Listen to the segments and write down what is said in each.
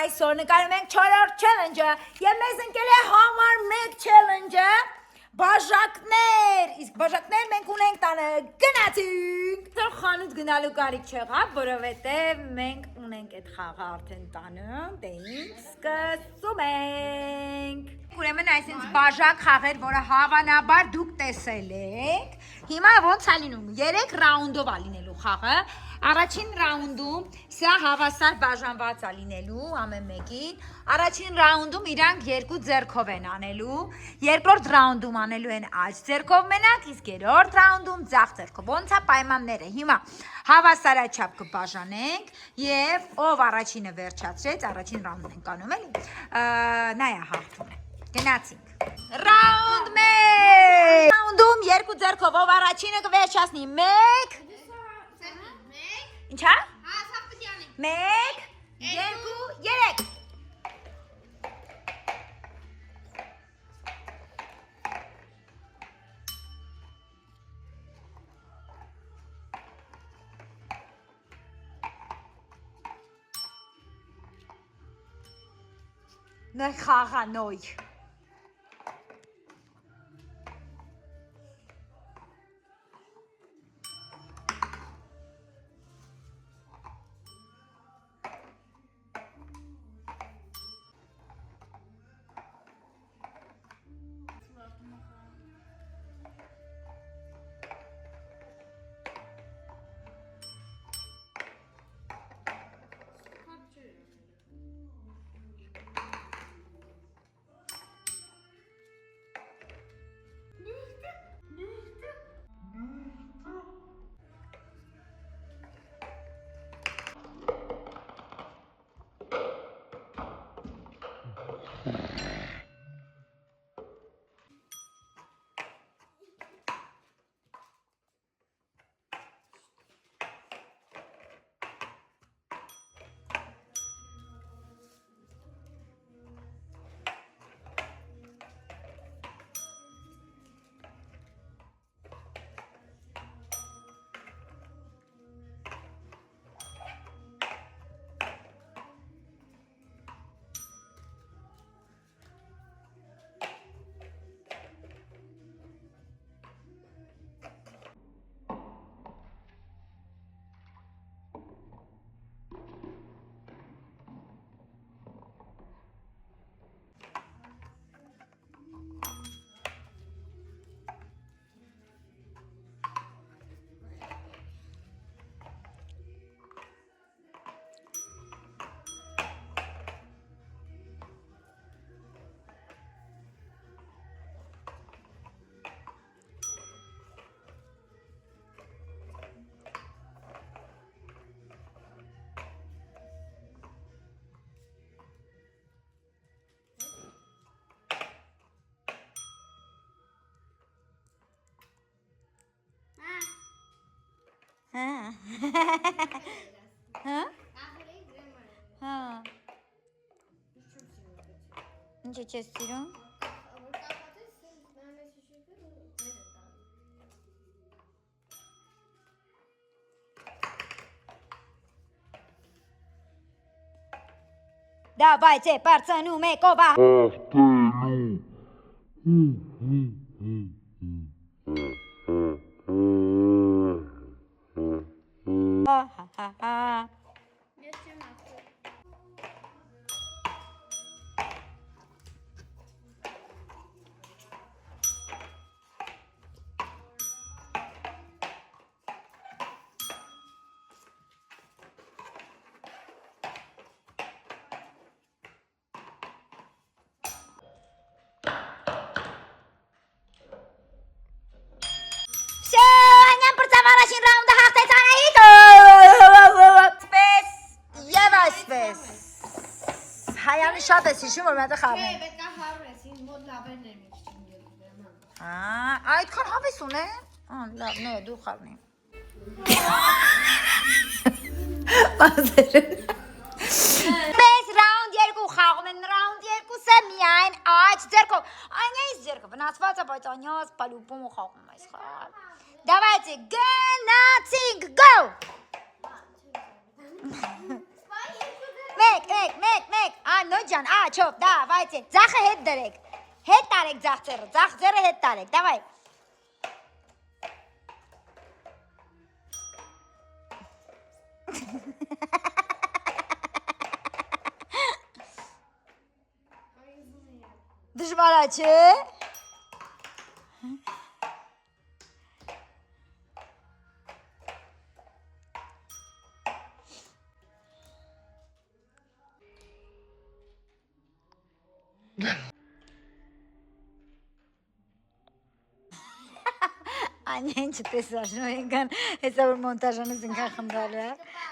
այսօր նկարում ենք 4-րդ challenge-ը եւ մեզ ընկել է համար 1 challenge-ը բաժակներ, իսկ բաժակներ մենք ունենք տանը գնացինք։ Թող խանութ գնալու կարիք չեղավ, որովհետեւ մենք ունենք այդ խաղը արդեն տանը, դե ինչ սկսում ենք։ Ուրեմն այսինքն բաժակ խաղեր, որը հավանաբար դուք տեսել եք։ Հիմա ոնց է լինում 3 ռաունդով է լինելու խաղը։ Առաջին ռաունդում սա հավասար բաժանված է լինելու ամեն մեկին։ Առաջին ռաունդում իրանք 2 ձեռքով են անելու, երկրորդ ռաունդում անելու են աջ ձեռքով մենակ, իսկ երրորդ ռաունդում ձախ ձեռքով։ Ոնց է պայմանները։ Հիմա հավասարաչափ կբաժանենք եւ ով առաջինը վերջացրեց, առաջին ռաունդն ենք անում էլի։ Նա է հաղթում է։ Գնացինք։ Ռաունդ 1։ Ռաունդում 2 ձեռքով ով առաջինը կվերջացնի 1 Ինչա։ 1 2 3 Նոր խաղանոյ Հա։ Ինչ ես սիրում։ Давайте բարձանում եք ով է։ Առաջին ռաունդը հաղթեց Անահիտը։ Սպես եւ այսպես։ Հայանի շատ է հիշում որ մենտեղ խաղում։ Պետք է հավես, ինձ մոտ լավերն եմ իջում ելում։ Այդքան հավես ունե։ Լավ, նո, դու խաղնի։ Պես ռաունդ 2 խաղում են, ռաունդ 2-ը միայն աջ ձեռքով։ Անյայից ձեռքը վնասված է, բայց Անյաս պալուպում ու խաղում այս խաղը։ Давайте, գնացինք, go! 1 մեկ, անո ջան, չոպ, դավայցե, ձախը հետ դրեք, հետ տարեք ձախ ձերը հետ տարեք, դավայ, դժվարա չէ, Անյան չտեսար, նոյնքան, հեսա որ մոնտաժանս ինքան խնդալու է,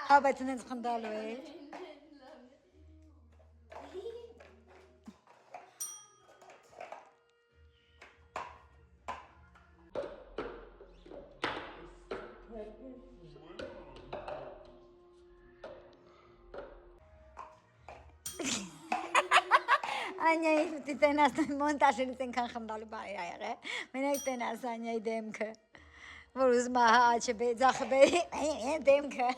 հա, բայց ինենց խնդալու է, Անյայի տենաս մոնտաժենից ինքան խնդալու բարի այեղ է, մենակ տենաս Անյայի դեմքը, որ ուզում ահա աչը բե, ձախը բե, դեմքը։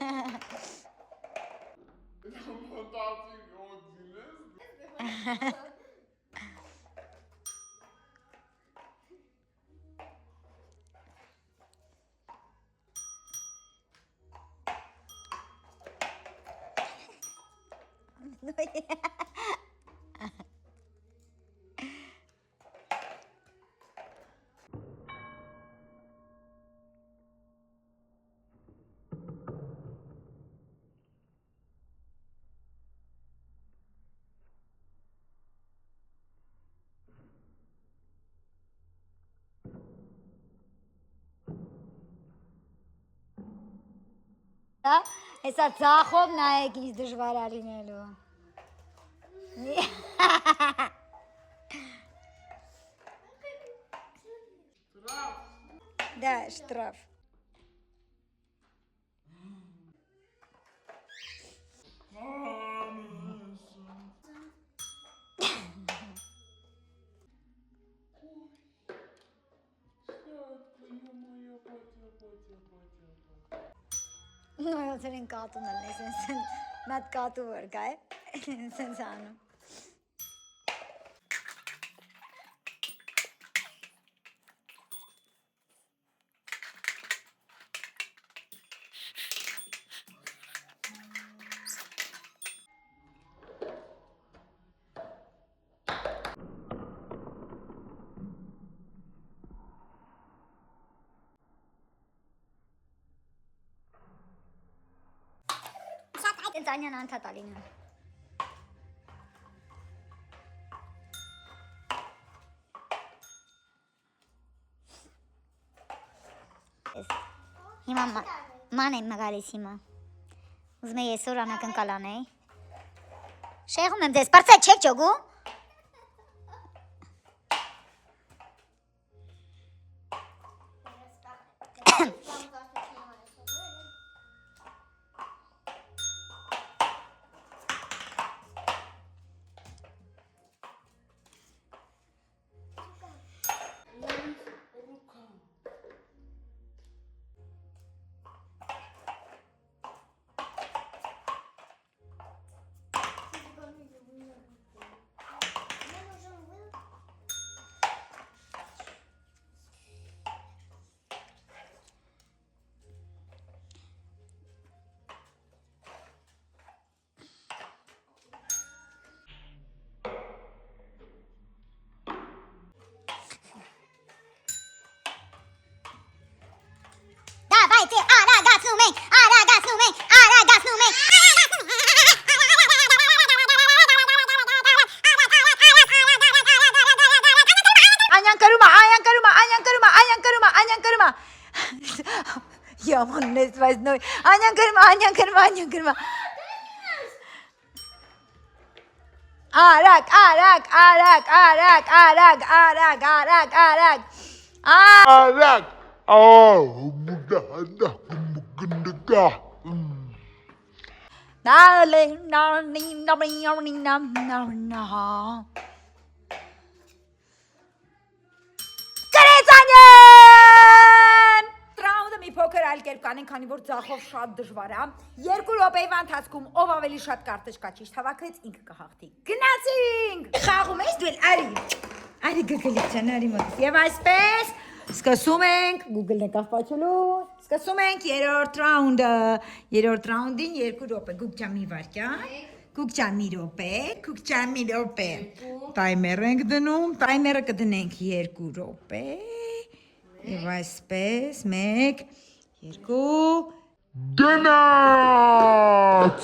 Հեսա ծախով նայեք ինձ դժվար ալինելու։ Да, штраф. No, eu țin în catul meu, sunt met catul oricai, sunt sanu. Անյան անդհատալին է։ Հիմա ման եմ մգալիս հիմա։ Ուզում է ես որ անակնկալ անեի։ Շեղում եմ ձեզ, պարծա չեք ճոգու։ Yaman nesvaz noy. Anyan kırma. Arak. Arak. փոքր այլ կերպ կանենք, քանի որ ձախով շատ դժվար է։ 2 րոպեվա ընթացքում ով ավելի շատ կարտեշկա ճիշտ հավաքեց, ինքը կհաղթի։ Գնացինք։ Խաղում ես դու արի։ Արի գգլիչան արի մոտ։ Եվ այսպես սկսում ենք Google-ն է կապացելու։ Սկսում ենք 3-րդ ռաունդը։ 3-րդ ռաունդին 2 րոպե։ Գուգջան մի վարքյան։ Գուգջան մի րոպե, Գուգջան մի րոպե։ Տայմեր ենք դնում, տայմերը կդնենք 2 րոպե։ Եվ այսպես 1 2 Գնաց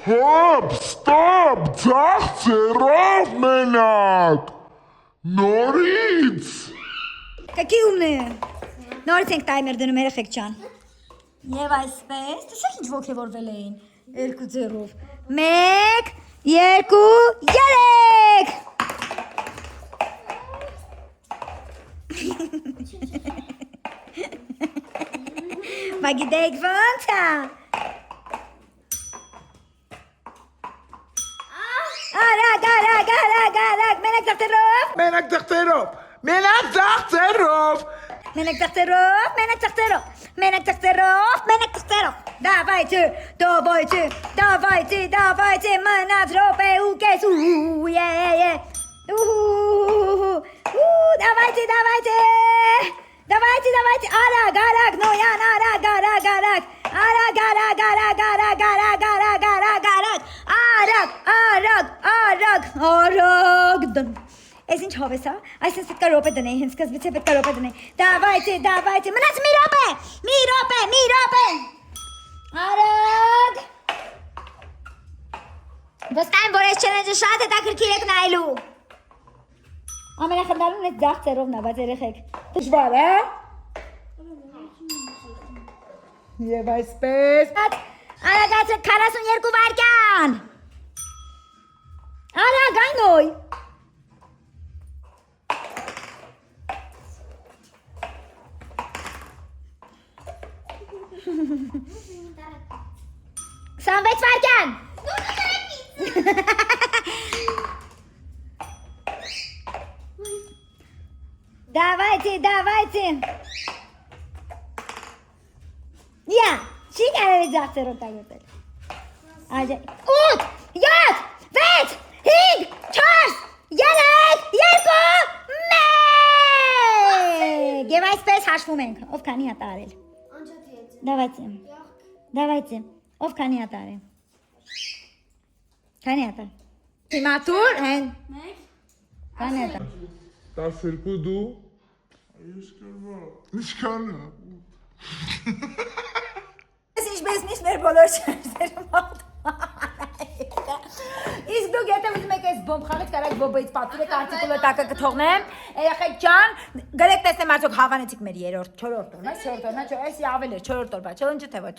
Հոպ, ստոպ, ձախ ձեռով մենակ Նորից Կակի ումն է։ Նորից ենք տայմեր դնում երեխեք ջան։ Եվ այսպես, տեսեք ինչ ոգևորվել էին 2 ձեռով։ 1 2 3 Մագիդեկ ոնց է։ Արագ, մենակ դախտերով։ Մենակ ձախ ձեռով Մենակ ծախտերով Դավայցի, մնաց ռոպե ու կես Դավայցի, արագ, նոյան, արագ դն Այս ինչ հով ես, հա? Այսպես պետք է րոպե դնեի, հենց սկզբից է պետք է րոպե դնեի Դավայցի, մնաց մի րոպե Արագ Վստահ եմ, որ այս չելենջը շատ հետաքրքիր եք նայելու Ամենախնդալուն էս ձախ ձեռովն է, բայց երեխեք Դժվար է Եվ այսպես Արագացեք 42 վայրկյան Արագ այնոյ 26 վայրկյան Դավայցի Յա, չի կարելի ձախ ձեռով տագոտել 8 7 6 5 4 3 2 1 Եվ այսպես հաշվում ենք, ով քանի հատ արել Դավայցի, ով քանի հատ արել Քանի հատ Հիմատուր են Քանի հատ 12 դու Ինչքան է Ես ինչպես միշտ մեր բոլոր շարժերը մաղթում Իսկ դուք եթե ուզում եք այս բոմբ խաղից կարակ բոբից պատուրեք արտիկուլը տակը կթողնեմ Երեխեք ջան գրեք տեսնեմ արդյոք հավանեցիք մեր 3-րդ, 4-րդ օրն, այս 4-րդ օրն, այս ավել էր 4-րդ օրվա, չելենջը թե ոչ